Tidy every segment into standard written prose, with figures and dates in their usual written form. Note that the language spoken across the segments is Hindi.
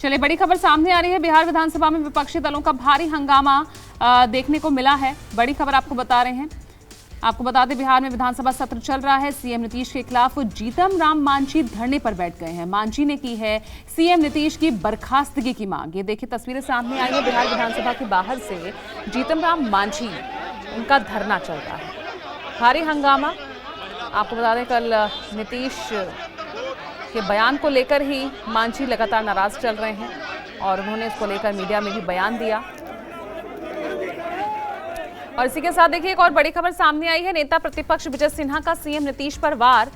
चलिए, बड़ी खबर सामने आ रही है। बिहार विधानसभा में विपक्षी दलों का भारी हंगामा देखने को मिला है। बड़ी खबर आपको बता रहे हैं। आपको बता दें, बिहार में विधानसभा सत्र चल रहा है। सीएम नीतीश के खिलाफ जीतन राम मांझी धरने पर बैठ गए हैं। मांझी ने की है सीएम नीतीश की बर्खास्तगी की मांग। ये देखिए, तस्वीरें सामने आई है। बिहार विधानसभा के बाहर से जीतन राम मांझी, उनका धरना चल रहा है। भारी हंगामा। आपको बता दें, कल नीतीश के बयान को लेकर ही मांझी लगातार नाराज चल रहे हैं और उन्होंने इसको लेकर मीडिया में भी बयान दिया। और इसी के साथ देखिए, एक और बड़ी खबर सामने आई है। नेता प्रतिपक्ष विजय सिन्हा का सीएम नीतीश पर वार।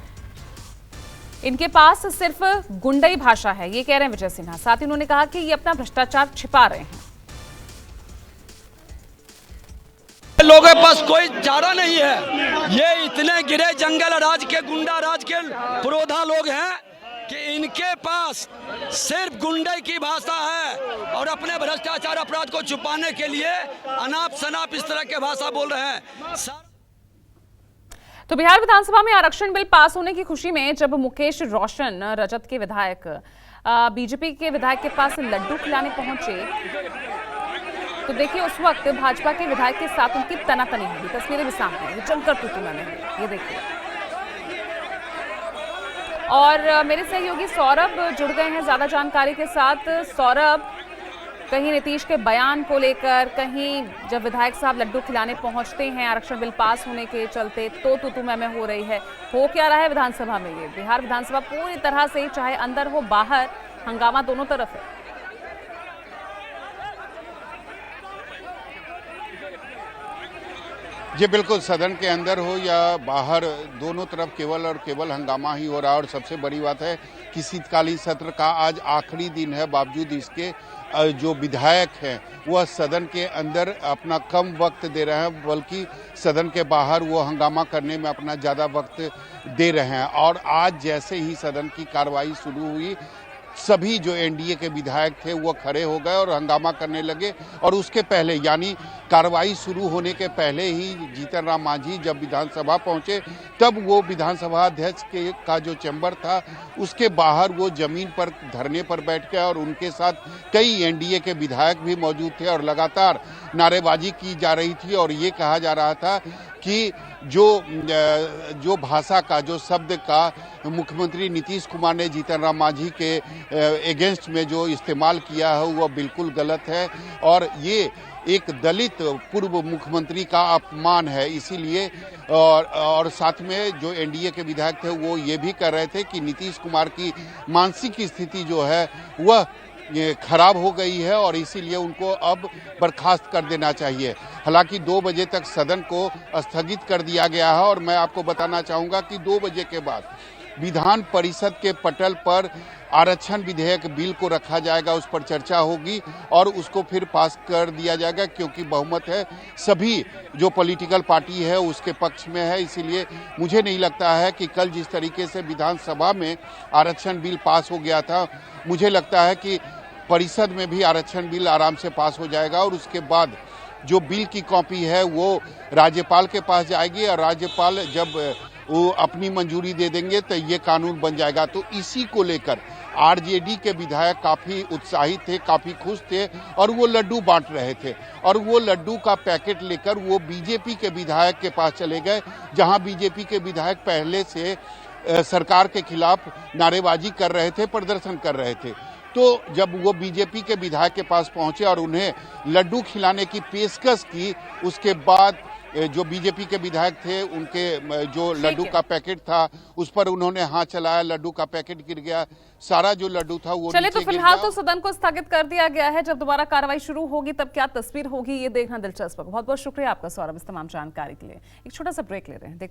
इनके पास सिर्फ गुंडई भाषा है, ये कह रहे हैं विजय सिन्हा। साथ ही उन्होंने कहा कि ये अपना भ्रष्टाचार छिपा रहे हैं। लोगों के पास कोई चारा नहीं है। ये इतने गिरे जंगल राज के, गुंडा राज के पुरोधा लोग हैं कि इनके पास सिर्फ गुंडे की भाषा है और अपने भ्रष्टाचार अपराध को छुपाने के लिए अनाप शनाप इस तरह के भाषा बोल रहे हैं। तो बिहार विधानसभा में आरक्षण बिल पास होने की खुशी में जब मुकेश रोशन, रजत के विधायक, बीजेपी के विधायक के पास लड्डू खिलाने पहुंचे, तो देखिए उस वक्त भाजपा के विधायक के साथ उनकी तनातनी हुई। तस्वीरें भी सामने हैं, जमकर तूतू में ये देखिए। और मेरे सहयोगी सौरभ जुड़ गए हैं ज्यादा जानकारी के साथ। सौरभ, कहीं नीतीश के बयान को लेकर, कहीं जब विधायक साहब लड्डू खिलाने पहुंचते हैं आरक्षण बिल पास होने के चलते, तो तू मैं हो रही है। हो क्या रहा है विधानसभा में? ये बिहार विधानसभा पूरी तरह से, चाहे अंदर हो बाहर, हंगामा दोनों तरफ है। जी बिल्कुल, सदन के अंदर हो या बाहर, दोनों तरफ केवल और केवल हंगामा ही हो रहा है। और सबसे बड़ी बात है कि शीतकालीन सत्र का आज आखिरी दिन है, बावजूद इसके जो विधायक हैं वह सदन के अंदर अपना कम वक्त दे रहे हैं, बल्कि सदन के बाहर वो हंगामा करने में अपना ज़्यादा वक्त दे रहे हैं। और आज जैसे ही सदन की कार्रवाई शुरू हुई, सभी जो एनडीए के विधायक थे वो खड़े हो गए और हंगामा करने लगे। और उसके पहले, यानी कार्रवाई शुरू होने के पहले ही जीतन राम मांझी जब विधानसभा पहुंचे, तब वो विधानसभा अध्यक्ष का जो चैम्बर था उसके बाहर वो जमीन पर धरने पर बैठ गए और उनके साथ कई एनडीए के विधायक भी मौजूद थे और लगातार नारेबाजी की जा रही थी। और ये कहा जा रहा था कि जो भाषा का, जो शब्द का मुख्यमंत्री नीतीश कुमार ने जीतन राम मांझी के एगेंस्ट में जो इस्तेमाल किया है वह बिल्कुल गलत है और ये एक दलित पूर्व मुख्यमंत्री का अपमान है। इसीलिए और साथ में जो एनडीए के विधायक थे वो ये भी कर रहे थे कि नीतीश कुमार की मानसिक स्थिति जो है वह खराब हो गई है और इसीलिए उनको अब बर्खास्त कर देना चाहिए। हालांकि 2 बजे तक सदन को स्थगित कर दिया गया है और मैं आपको बताना चाहूँगा कि 2 बजे के बाद विधान परिषद के पटल पर आरक्षण विधेयक बिल को रखा जाएगा, उस पर चर्चा होगी और उसको फिर पास कर दिया जाएगा, क्योंकि बहुमत है, सभी जो पॉलिटिकल पार्टी है उसके पक्ष में है। इसीलिए मुझे नहीं लगता है कि कल जिस तरीके से विधानसभा में आरक्षण बिल पास हो गया था, मुझे लगता है कि परिषद में भी आरक्षण बिल आराम से पास हो जाएगा और उसके बाद जो बिल की कॉपी है वो राज्यपाल के पास जाएगी और राज्यपाल जब वो अपनी मंजूरी दे देंगे तो ये कानून बन जाएगा। तो इसी को लेकर आरजेडी के विधायक काफ़ी उत्साहित थे, काफ़ी खुश थे और वो लड्डू बांट रहे थे और वो लड्डू का पैकेट लेकर वो बीजेपी के विधायक के पास चले गए, जहां बीजेपी के विधायक पहले से सरकार के खिलाफ नारेबाजी कर रहे थे, प्रदर्शन कर रहे थे। तो जब वो बीजेपी के विधायक के पास पहुंचे और उन्हें लड्डू खिलाने की पेशकश की, उसके बाद जो बीजेपी के विधायक थे उनके जो लड्डू का पैकेट था उस पर उन्होंने हाथ चलाया, लड्डू का पैकेट गिर गया, सारा जो लड्डू था वो चलिए, तो फिलहाल तो सदन को स्थगित कर दिया गया है। जब दोबारा कार्रवाई शुरू होगी तब क्या तस्वीर होगी ये देखना दिलचस्प है। बहुत बहुत शुक्रिया आपका सौरभ इस तमाम जानकारी के लिए। एक छोटा सा ब्रेक ले रहे हैं, देखते